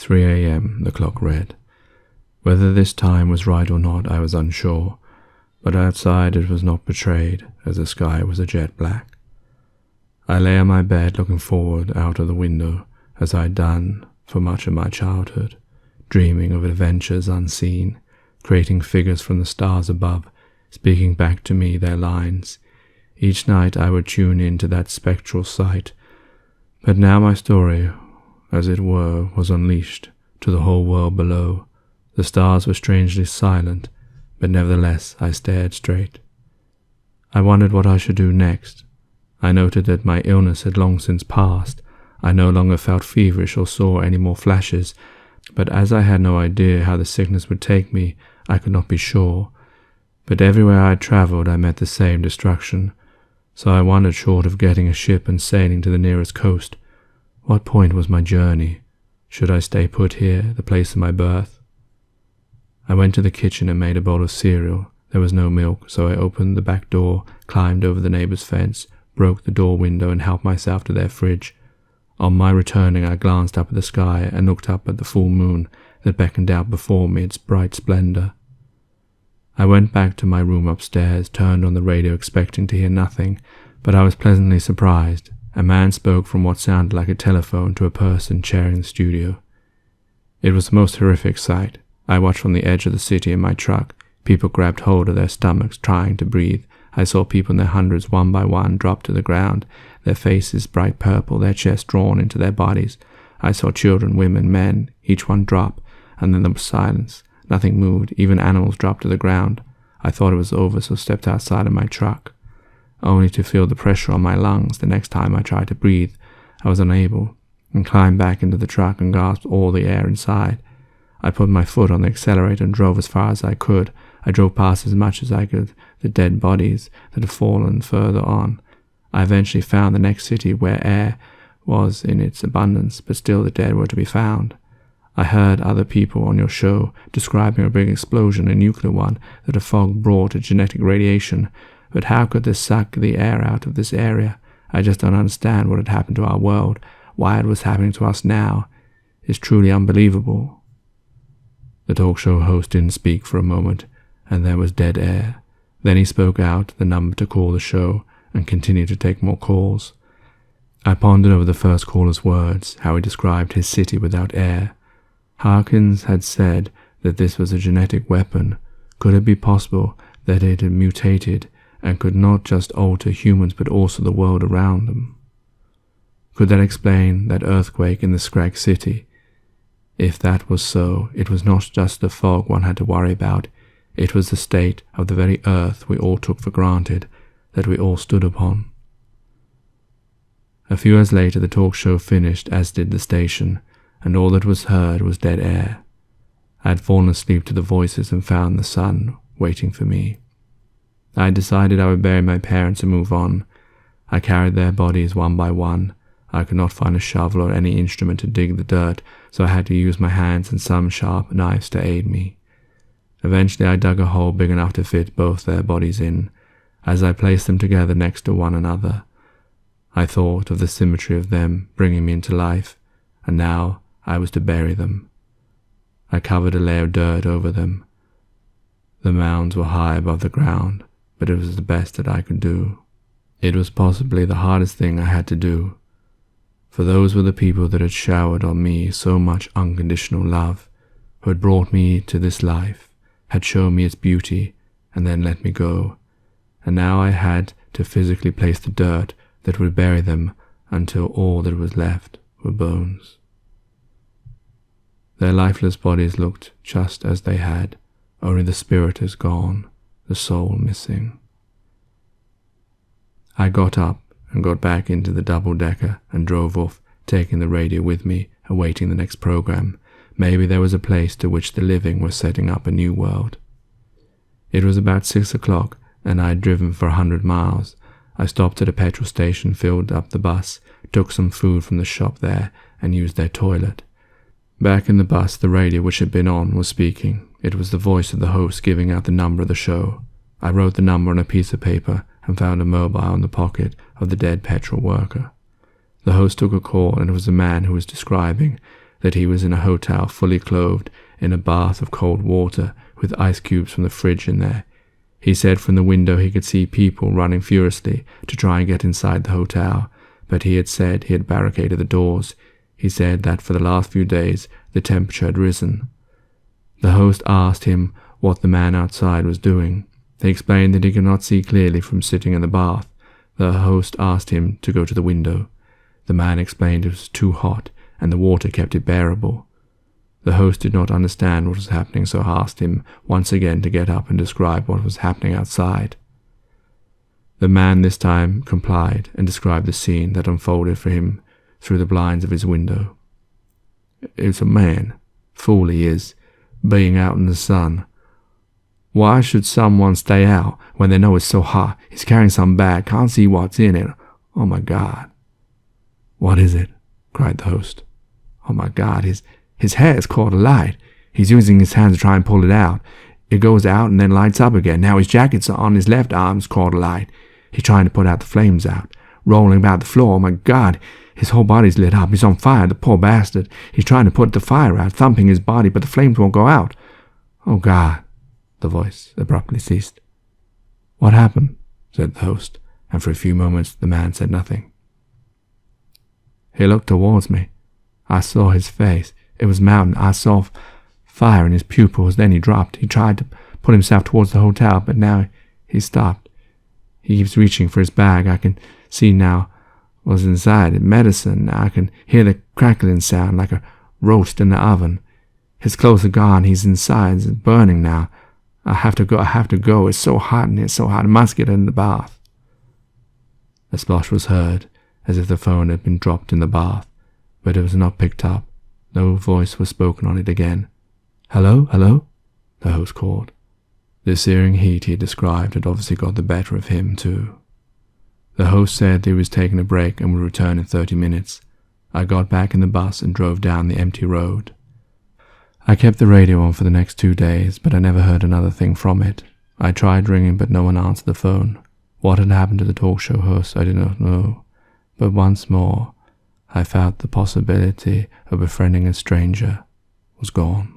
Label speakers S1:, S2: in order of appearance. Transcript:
S1: 3 a.m., the clock read. Whether this time was right or not, I was unsure, but outside it was not betrayed, as the sky was a jet black. I lay on my bed looking forward out of the window, as I had done for much of my childhood, dreaming of adventures unseen, creating figures from the stars above, speaking back to me their lines. Each night I would tune into that spectral sight, but now my story, as it were, was unleashed to the whole world below. The stars were strangely silent, but nevertheless I stared straight. I wondered what I should do next. I noted that my illness had long since passed. I no longer felt feverish or saw any more flashes, but as I had no idea how the sickness would take me, I could not be sure. But everywhere I had travelled I met the same destruction, so I wondered, short of getting a ship and sailing to the nearest coast, what point was my journey? Should I stay put here, the place of my birth? I went to the kitchen and made a bowl of cereal. There was no milk, so I opened the back door, climbed over the neighbour's fence, broke the door window and helped myself to their fridge. On my returning I glanced up at the sky and looked up at the full moon that beckoned out before me its bright splendour. I went back to my room upstairs, turned on the radio expecting to hear nothing, but I was pleasantly surprised. A man spoke from what sounded like a telephone to a person sharing the studio. It was the most horrific sight. I watched from the edge of the city in my truck. People grabbed hold of their stomachs, trying to breathe. I saw people in their hundreds, one by one, drop to the ground, their faces bright purple, their chests drawn into their bodies. I saw children, women, men, each one drop, and then there was silence. Nothing moved, even animals dropped to the ground. I thought it was over, so stepped outside of my truck, only to feel the pressure on my lungs. The next time I tried to breathe, I was unable, and climbed back into the truck and gasped all the air inside. I put my foot on the accelerator and drove as far as I could. I drove past as much as I could the dead bodies that had fallen further on. I eventually found the next city where air was in its abundance, but still the dead were to be found. I heard other people on your show describing a big explosion, a nuclear one, that a fog brought a genetic radiation. But how could this suck the air out of this area? I just don't understand what had happened to our world, why it was happening to us now. It's truly unbelievable. The talk show host didn't speak for a moment, and there was dead air. Then he spoke out the number to call the show, and continued to take more calls. I pondered over the first caller's words, how he described his city without air. Harkins had said that this was a genetic weapon. Could it be possible that it had mutated and could not just alter humans but also the world around them? Could that explain that earthquake in the Scrag City? If that was so, it was not just the fog one had to worry about, it was the state of the very earth we all took for granted, that we all stood upon. A few hours later the talk show finished, as did the station, and all that was heard was dead air. I had fallen asleep to the voices and found the sun waiting for me. I had decided I would bury my parents and move on. I carried their bodies one by one. I could not find a shovel or any instrument to dig the dirt, so I had to use my hands and some sharp knives to aid me. Eventually I dug a hole big enough to fit both their bodies in. As I placed them together next to one another, I thought of the symmetry of them bringing me into life, and now I was to bury them. I covered a layer of dirt over them. The mounds were high above the ground, but it was the best that I could do. It was possibly the hardest thing I had to do, for those were the people that had showered on me so much unconditional love, who had brought me to this life, had shown me its beauty, and then let me go. And now I had to physically place the dirt that would bury them until all that was left were bones. Their lifeless bodies looked just as they had, only the spirit is gone, the soul missing. I got up and got back into the double-decker and drove off, taking the radio with me, awaiting the next program. Maybe there was a place to which the living were setting up a new world. It was about 6 o'clock, and I had driven for 100 miles. I stopped at a petrol station, filled up the bus, took some food from the shop there, and used their toilet. Back in the bus, the radio which had been on was speaking. It was the voice of the host giving out the number of the show. I wrote the number on a piece of paper and found a mobile in the pocket of the dead petrol worker. The host took a call, and it was a man who was describing that he was in a hotel fully clothed in a bath of cold water with ice cubes from the fridge in there. He said from the window he could see people running furiously to try and get inside the hotel, but he had said he had barricaded the doors. He said that for the last few days the temperature had risen. The host asked him what the man outside was doing. He explained that he could not see clearly from sitting in the bath. The host asked him to go to the window. The man explained it was too hot and the water kept it bearable. The host did not understand what was happening, so asked him once again to get up and describe what was happening outside. The man this time complied and described the scene that unfolded for him through the blinds of his window. It's a man, fool he is, being out in the sun. Why should someone stay out when they know it's so hot? He's carrying some bag, can't see what's in it. Oh my God. What is it? Cried the host. Oh my God, his hair is caught alight. He's using his hands to try and pull it out. It goes out and then lights up again. Now his jacket's on his left arm's caught alight. He's trying to put out the flames out, rolling about the floor. Oh my God, his whole body's lit up. He's on fire, the poor bastard. He's trying to put the fire out, thumping his body, but the flames won't go out. Oh God. The voice abruptly ceased. What happened? Said the host, and for a few moments the man said nothing. He looked towards me. I saw his face. It was mountain. I saw fire in his pupils. Then he dropped. He tried to put himself towards the hotel, but now he stopped. He keeps reaching for his bag. I can see now what's inside it. Medicine. I can hear the crackling sound like a roast in the oven. His clothes are gone. He's inside. It's burning now. I have to go. It's so hot in here, so hot. I must get in the bath. A splash was heard, as if the phone had been dropped in the bath, but it was not picked up. No voice was spoken on it again. Hello, hello? The host called. The searing heat he had described had obviously got the better of him, too. The host said he was taking a break and would return in 30 minutes. I got back in the bus and drove down the empty road. I kept the radio on for the next 2 days, but I never heard another thing from it. I tried ringing, but no one answered the phone. What had happened to the talk show host, I did not know. But once more, I felt the possibility of befriending a stranger was gone.